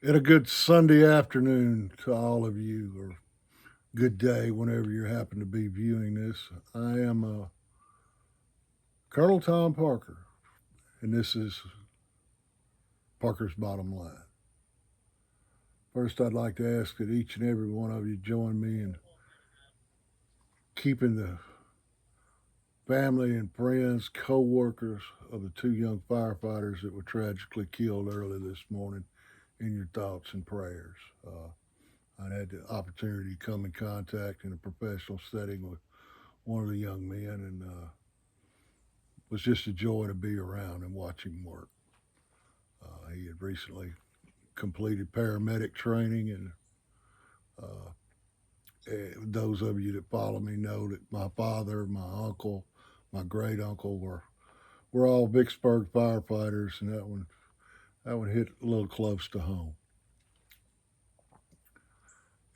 And a good Sunday afternoon to all of you, or good day whenever you happen to be viewing this. I am Colonel Tom Parker, and this is Parker's Bottom Line. First, I'd like to ask that each and every one of you join me in keeping the family and friends, co workers of the two young firefighters that were tragically killed early this morning in your thoughts and prayers. I had the opportunity to come in contact in a professional setting with one of the young men, and was just a joy to be around and watch him work. He had recently completed paramedic training, and those of you that follow me know that my father, my uncle, my great uncle were all Vicksburg firefighters, and that one hit a little close to home.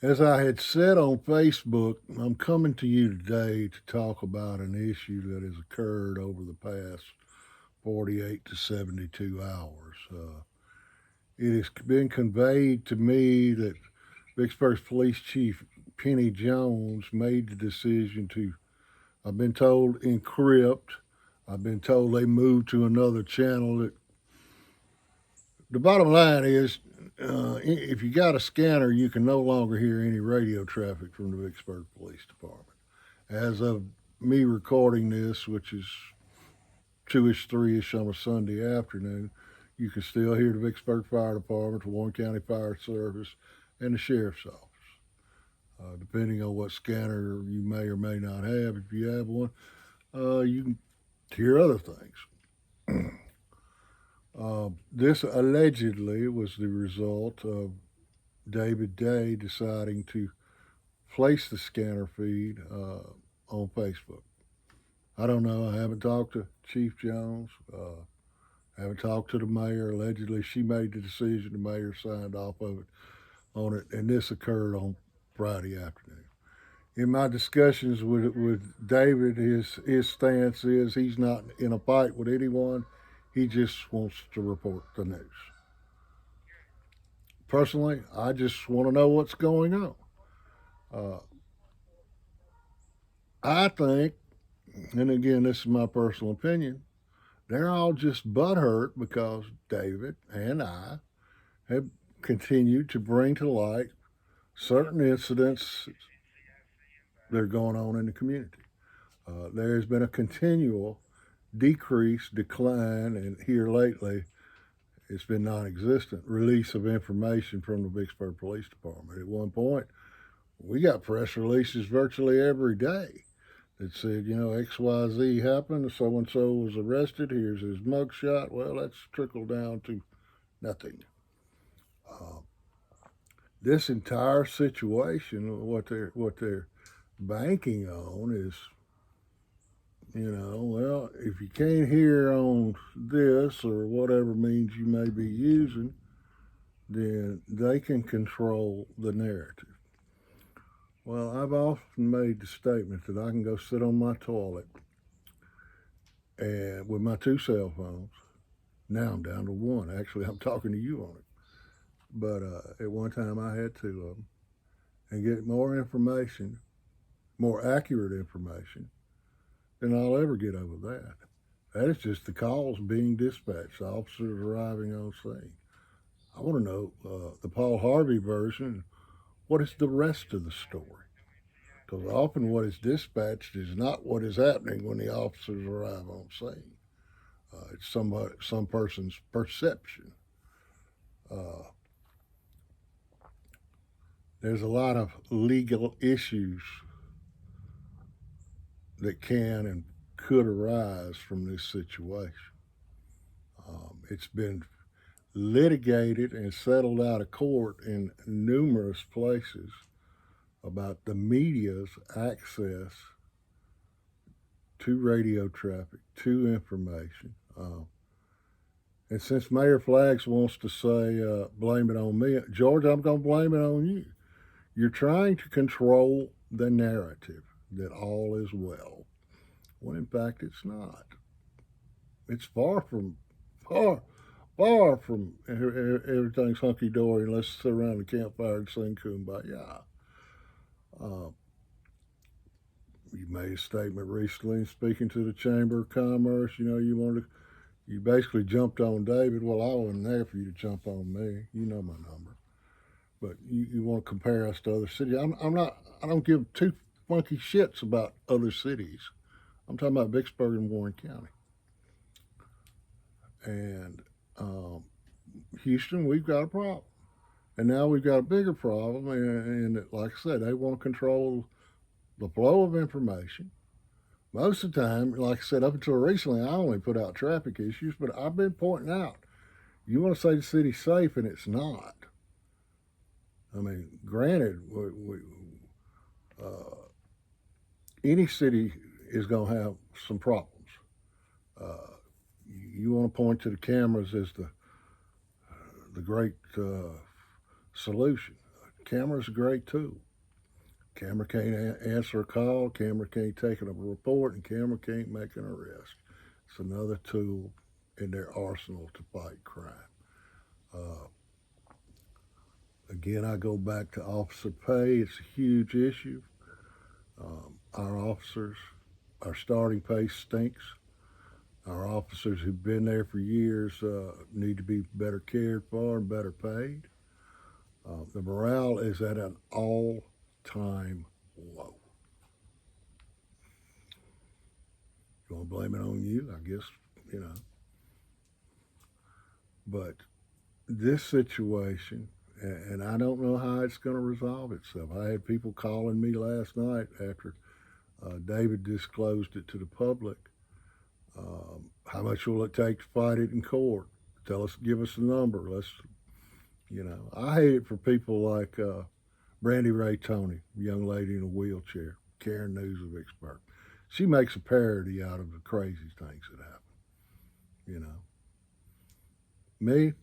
As I had said on Facebook, I'm coming to you today to talk about an issue that has occurred over the past 48 to 72 hours. It has been conveyed to me that Vicksburg Police Chief Penny Jones made the decision to, I've been told, encrypt. I've been told they moved to another channel. The bottom line is, if you got a scanner, you can no longer hear any radio traffic from the Vicksburg Police Department. As of me recording this, which is 2-ish, 3-ish on a Sunday afternoon, you can still hear the Vicksburg Fire Department, the Warren County Fire Service, and the Sheriff's Office. Depending on what scanner you may or may not have, if you have one, you can hear other things. This allegedly was the result of David Day deciding to place the scanner feed on Facebook. I don't know. I haven't talked to Chief Jones. Haven't talked to the mayor. Allegedly, she made the decision. The mayor signed off of it on it, and this occurred on Friday afternoon. In my discussions with David, his stance is he's not in a fight with anyone. He just wants to report the news. Personally, I just want to know what's going on. Uh, I think, and again, this is my personal opinion, they're all just butthurt because David and I have continued to bring to light certain incidents that are going on in the community. There has been a continual decrease, decline, and here lately, it's been non existent release of information from the Vicksburg Police Department. At one point, we got press releases virtually every day that said, XYZ happened, so and so was arrested, here's his mugshot. Well, that's trickled down to nothing. Uh, this entire situation, what they're banking on is, well, if you can't hear on this or whatever means you may be using, then they can control the narrative. Well, I've often made the statement that I can go sit on my toilet and with my two cell phones. Now I'm down to one. Actually, I'm talking to you on it. But at one time I had two of them and get more information, more accurate information than I'll ever get over that. That is just the calls being dispatched, the officers arriving on scene. I want to know the Paul Harvey version. What is the rest of the story? Because often what is dispatched is not what is happening when the officers arrive on scene. It's some person's perception. Uh, there's a lot of legal issues that can and could arise from this situation. It's been litigated and settled out of court in numerous places about the media's access to radio traffic, to information. And since Mayor Flags wants to say, blame it on me, George, I'm going to blame it on you. You're trying to control the narrative that all is well, when in fact it's not. It's far far from everything's hunky dory unless sit around the campfire and sing kumbaya. Uh, you made a statement recently speaking to the Chamber of Commerce. You basically jumped on David. Well, I wasn't there for you to jump on me. You know my number. But you want to compare us to other cities. I'm not, I don't give two funky shits about other cities. I'm talking about Vicksburg and Warren County. And Houston, we've got a problem. And now we've got a bigger problem. And like I said, they want to control the flow of information. Most of the time, like I said, up until recently, I only put out traffic issues, but I've been pointing out you want to say the city's safe, and it's not. I mean, granted, uh, any city is going to have some problems. Uh, you want to point to the cameras as the great solution. Camera's a great tool. Camera can't answer a call. Camera can't take a report, and camera can't make an arrest. It's another tool in their arsenal to fight crime. Uh, Again, I go back to officer pay. It's a huge issue. Our officers, our starting pay stinks. Our officers who've been there for years need to be better cared for and better paid. The morale is at an all-time low. You want to blame it on you? I guess, you know. But this situation, and I don't know how it's going to resolve itself. I had people calling me last night after David disclosed it to the public. How much will it take to fight it in court? Tell us, give us a number. I hate it for people like Brandy Ray Tony, young lady in a wheelchair, Karen News of Vicksburg. She makes a parody out of the crazy things that happen. You know, me,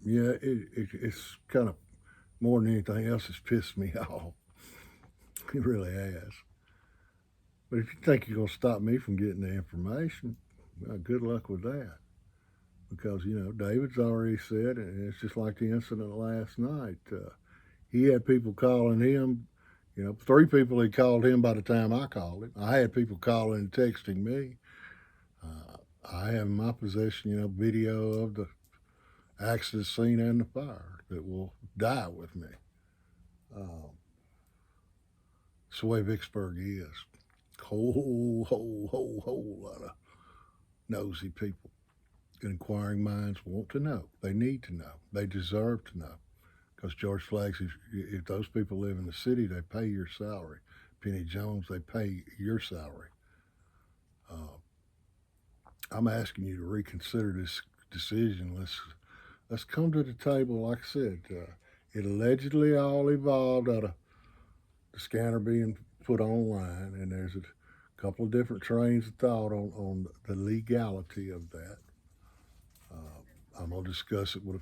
yeah, it's kind of more than anything else has pissed me off. It really has. But if you think you're going to stop me from getting the information, well, good luck with that. Because, David's already said, and it's just like the incident last night. He had people calling him, three people had called him by the time I called him. I had people calling and texting me. I have in my possession, video of the accident scene and the fire that will die with me. It's the way Vicksburg is. Whole lot of nosy people. Inquiring minds want to know. They need to know. They deserve to know. Because George Flagg says, if those people live in the city, they pay your salary. Penny Jones, they pay your salary. I'm asking you to reconsider this decision. Let's come to the table. Like I said, it allegedly all evolved out of the scanner being put online, and there's a couple of different trains of thought on the legality of that. I'm going to discuss it with a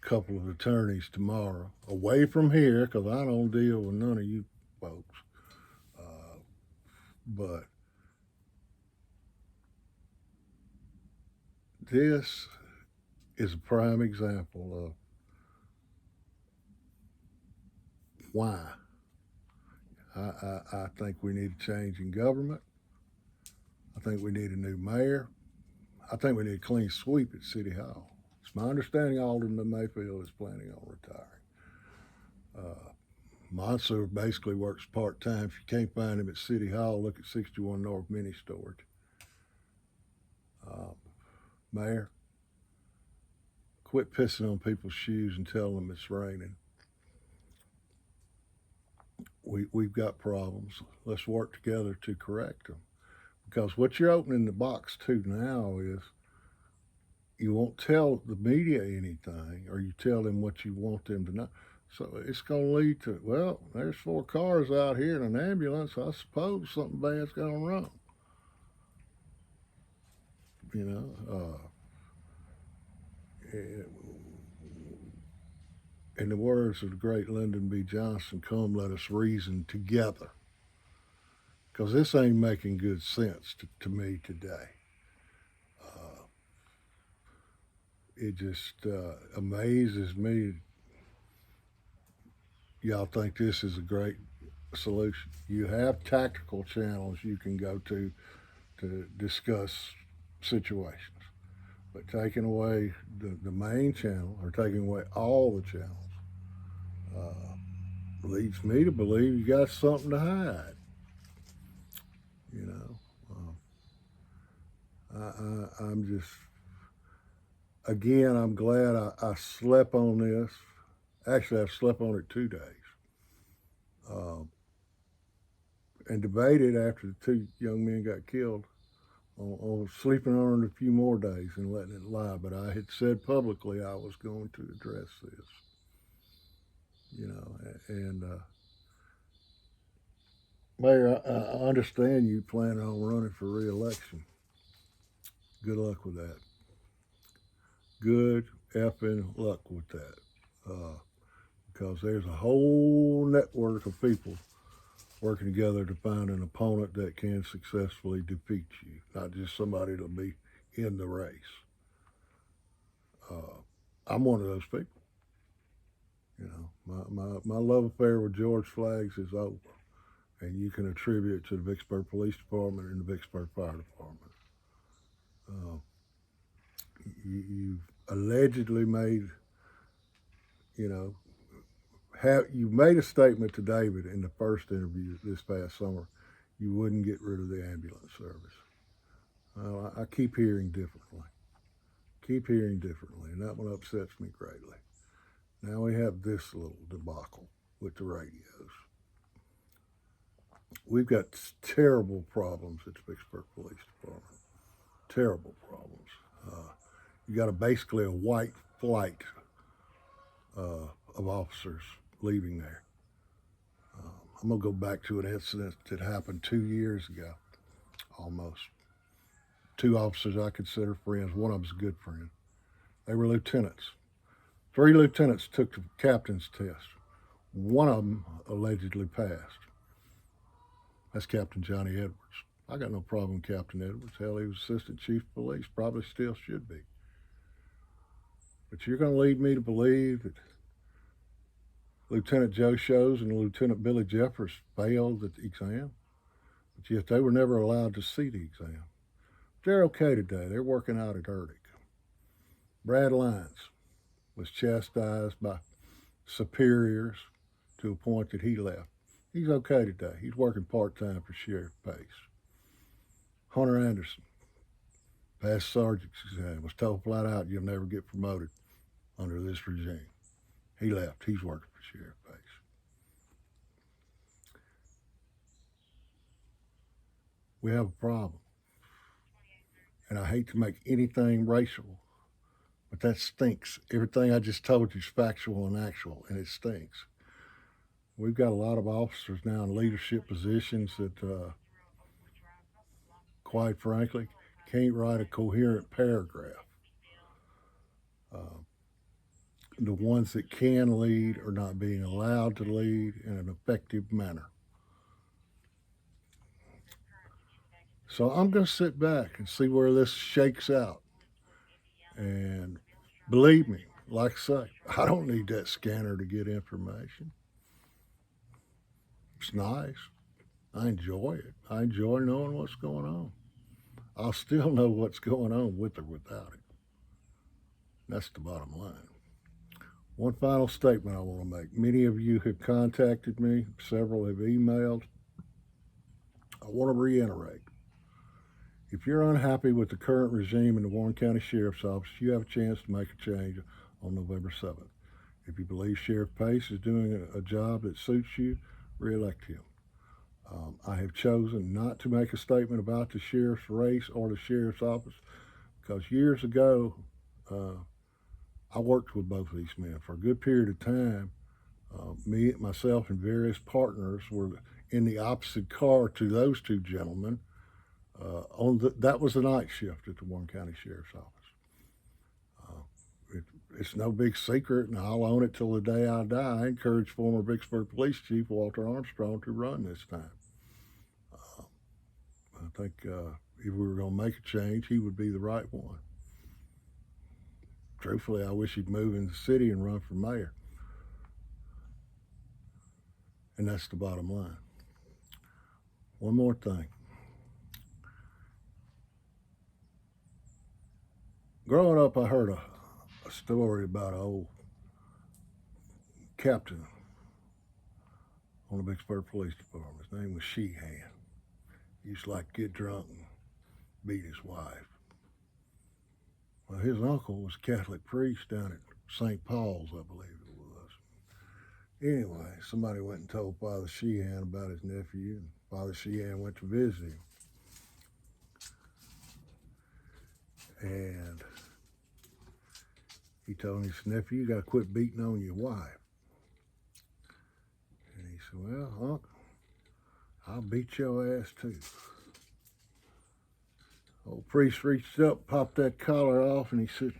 couple of attorneys tomorrow, away from here, because I don't deal with none of you folks. But this is a prime example of why I think we need a change in government. I think we need a new mayor. I think we need a clean sweep at City Hall. It's my understanding Alderman Mayfield is planning on retiring. Monsieur basically works part time. If you can't find him at City Hall, look at 61 North Mini Storage. Mayor, quit pissing on people's shoes and tell them it's raining. We've got problems. Let's work together to correct them. Because what you're opening the box to now is you won't tell the media anything, or you tell them what you want them to know. So it's going to lead to, well, there's 4 cars out here in an ambulance. I suppose something bad's going wrong. In the words of the great Lyndon B. Johnson, come let us reason together. Because this ain't making good sense to me today. it just amazes me. Y'all think this is a great solution. You have tactical channels you can go to discuss situations, but taking away the main channel or taking away all the channels leads me to believe you got something to hide. You know, I'm just again. I'm glad I slept on this. Actually, I've slept on it 2 days uh, and debated after the two young men got killed on sleeping on it a few more days and letting it lie. But I had said publicly I was going to address this. You know, and Mayor, I understand you plan on running for re-election. Good luck with that. Good effing luck with that. Uh, because there's a whole network of people working together to find an opponent that can successfully defeat you, not just somebody that'll be in the race. Uh, I'm one of those people. You know, my love affair with George Flaggs is over, and you can attribute it to the Vicksburg Police Department and the Vicksburg Fire Department. Uh, you've allegedly made, you know, you made a statement to David in the first interview this past summer. You wouldn't get rid of the ambulance service. I keep hearing differently. Keep hearing differently, and that one upsets me greatly. Now we have this little debacle with the radios. We've got terrible problems at the Vicksburg Police Department. Terrible problems. You got basically a white flight of officers leaving there. I'm going to go back to an incident that happened 2 years ago, almost. Two officers I consider friends. One of them's a good friend. They were lieutenants. 3 lieutenants took the captain's test. One of them allegedly passed. That's Captain Johnny Edwards. I got no problem with Captain Edwards. Hell, he was assistant chief of police. Probably still should be. But you're going to lead me to believe that Lieutenant Joe Shows and Lieutenant Billy Jeffers failed the exam, but yet they were never allowed to see the exam. They're okay today. They're working out at Erdick. Brad Lyons was chastised by superiors to a point that he left. He's okay today. He's working part-time for Sheriff Pace. Hunter Anderson passed sergeant's exam, was told flat out you'll never get promoted under this regime. He left. He's working for Sheriff Pace. We have a problem. And I hate to make anything racial, but that stinks. Everything I just told you is factual and actual, and it stinks. We've got a lot of officers now in leadership positions that, quite frankly, can't write a coherent paragraph. Uh, the ones that can lead are not being allowed to lead in an effective manner. So I'm going to sit back and see where this shakes out. And believe me, like I say, I don't need that scanner to get information. It's nice. I enjoy it. I enjoy knowing what's going on. I'll still know what's going on with or without it. That's the bottom line. One final statement I want to make. Many of you have contacted me, several have emailed. I want to reiterate. If you're unhappy with the current regime in the Warren County Sheriff's Office, you have a chance to make a change on November 7th. If you believe Sheriff Pace is doing a job that suits you, reelect him. I have chosen not to make a statement about the sheriff's race or the sheriff's office because years ago, I worked with both of these men for a good period of time. Me, myself, and various partners were in the opposite car to those two gentlemen. That was the night shift at the Warren County Sheriff's Office. It's no big secret, and I'll own it till the day I die. I encourage former Vicksburg Police Chief Walter Armstrong to run this time. I think if we were going to make a change, he would be the right one. truthfully, I wish he'd move in the city and run for mayor. And that's the bottom line. One more thing. Growing up, I heard a story about an old captain on the Vicksburg Police Department. His name was Sheehan. He used to like to get drunk and beat his wife. Well, his uncle was a Catholic priest down at St. Paul's, I believe it was. Anyway, somebody went and told Father Sheehan about his nephew, and Father Sheehan went to visit him. And he told his nephew, you got to quit beating on your wife. And he said, well, Unc, I'll beat your ass too. Old priest reached up, popped that collar off, and he said,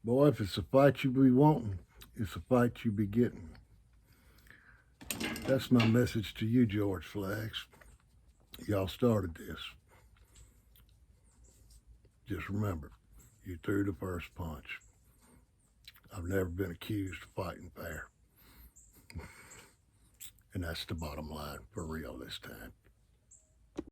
boy, if it's a fight you be wanting, it's a fight you be getting. That's my message to you, George Flags. Y'all started this. Just remember, you threw the first punch. I've never been accused of fighting fair. And that's the bottom line for real this time.